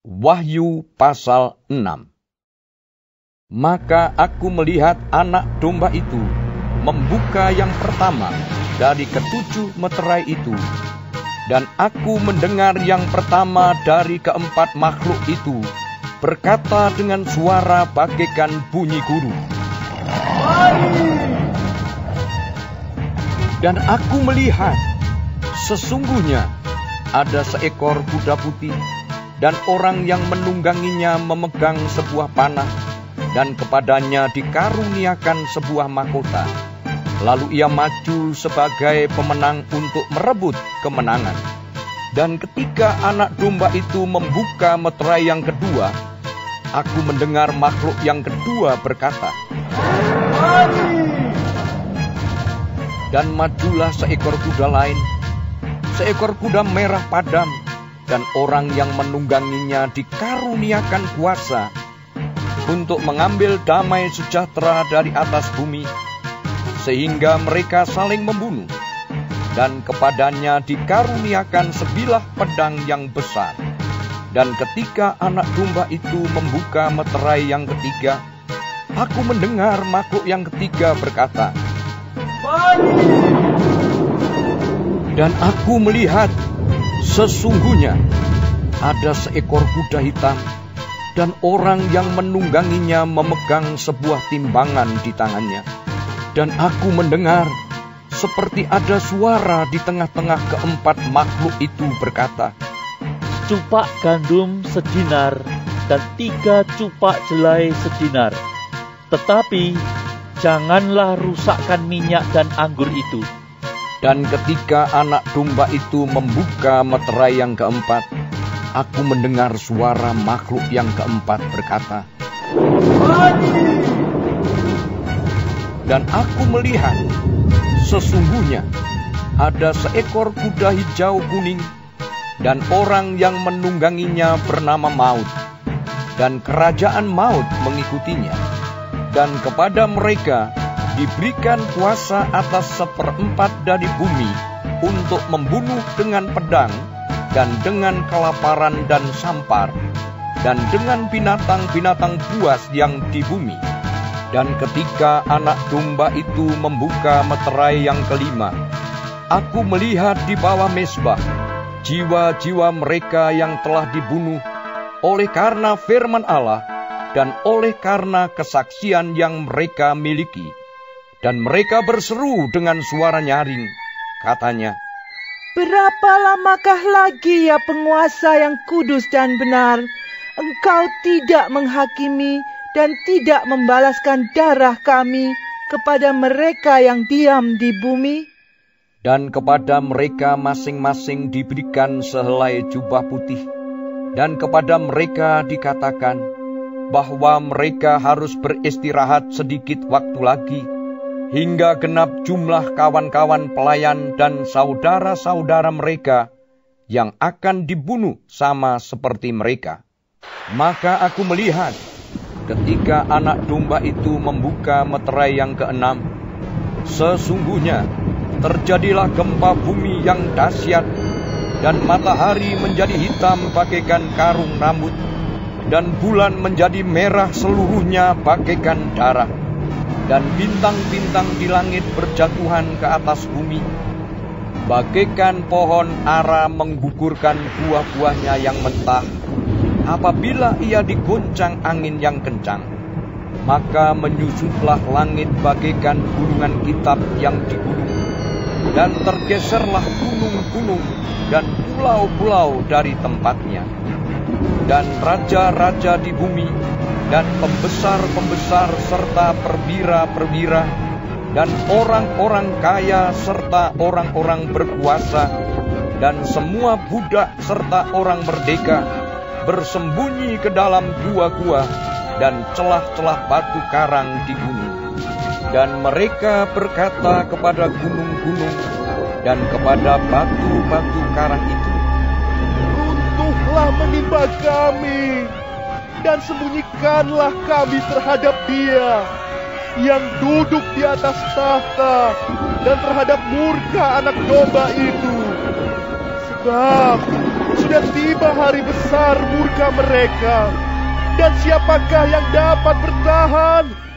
Wahyu pasal 6. Maka aku melihat anak domba itu membuka yang pertama dari ketujuh meterai itu, dan aku mendengar yang pertama dari keempat makhluk itu berkata dengan suara bagaikan bunyi guru, dan aku melihat sesungguhnya ada seekor kuda putih, dan orang yang menungganginya memegang sebuah panah, dan kepadanya dikaruniakan sebuah mahkota. Lalu ia maju sebagai pemenang untuk merebut kemenangan. Dan ketika anak domba itu membuka meterai yang kedua, aku mendengar makhluk yang kedua berkata, dan majulah seekor kuda lain, seekor kuda merah padam, dan orang yang menungganginya dikaruniakan kuasa untuk mengambil damai sejahtera dari atas bumi, sehingga mereka saling membunuh. Dan kepadanya dikaruniakan sebilah pedang yang besar. Dan ketika anak domba itu membuka meterai yang ketiga, aku mendengar makhluk yang ketiga berkata, dan aku melihat sesungguhnya ada seekor kuda hitam, dan orang yang menungganginya memegang sebuah timbangan di tangannya. Dan aku mendengar seperti ada suara di tengah-tengah keempat makhluk itu berkata, cupak gandum sedinar dan 3 cupak jelai sedinar. Tetapi janganlah rusakkan minyak dan anggur itu. Dan ketika anak domba itu membuka meterai yang keempat, aku mendengar suara makhluk yang keempat berkata, dan aku melihat sesungguhnya ada seekor kuda hijau kuning, dan orang yang menungganginya bernama Maut, dan kerajaan maut mengikutinya. Dan kepada mereka diberikan kuasa atas 1/4 dari bumi untuk membunuh dengan pedang, dan dengan kelaparan dan sampar, dan dengan binatang-binatang buas yang di bumi. Dan ketika anak domba itu membuka meterai yang kelima, aku melihat di bawah mezbah jiwa-jiwa mereka yang telah dibunuh oleh karena firman Allah dan oleh karena kesaksian yang mereka miliki. Dan mereka berseru dengan suara nyaring, katanya, berapa lamakah lagi ya penguasa yang kudus dan benar, engkau tidak menghakimi dan tidak membalaskan darah kami kepada mereka yang diam di bumi? Dan kepada mereka masing-masing diberikan sehelai jubah putih, dan kepada mereka dikatakan bahwa mereka harus beristirahat sedikit waktu lagi, hingga genap jumlah kawan-kawan pelayan dan saudara-saudara mereka yang akan dibunuh sama seperti mereka. Maka aku melihat ketika anak domba itu membuka meterai yang keenam, sesungguhnya terjadilah gempa bumi yang dahsyat, dan matahari menjadi hitam bagaikan karung rambut, dan bulan menjadi merah seluruhnya bagaikan darah, dan bintang-bintang di langit berjatuhan ke atas bumi, bagaikan pohon ara menggugurkan buah-buahnya yang mentah apabila ia digoncang angin yang kencang. Maka menyusutlah langit bagaikan gunungan kitab yang digulung, dan tergeserlah gunung-gunung dan pulau-pulau dari tempatnya. Dan raja-raja di bumi, dan pembesar-pembesar serta perwira-perwira, dan orang-orang kaya serta orang-orang berkuasa, dan semua budak serta orang merdeka, bersembunyi ke dalam gua-gua dan celah-celah batu karang di gunung. Dan mereka berkata kepada gunung-gunung dan kepada batu-batu karang itu, runtuhlah menimpa kami, dan sembunyikanlah kami terhadap Dia yang duduk di atas tahta dan terhadap murka anak domba itu. Sebab sudah tiba hari besar murka mereka. Dan siapakah yang dapat bertahan?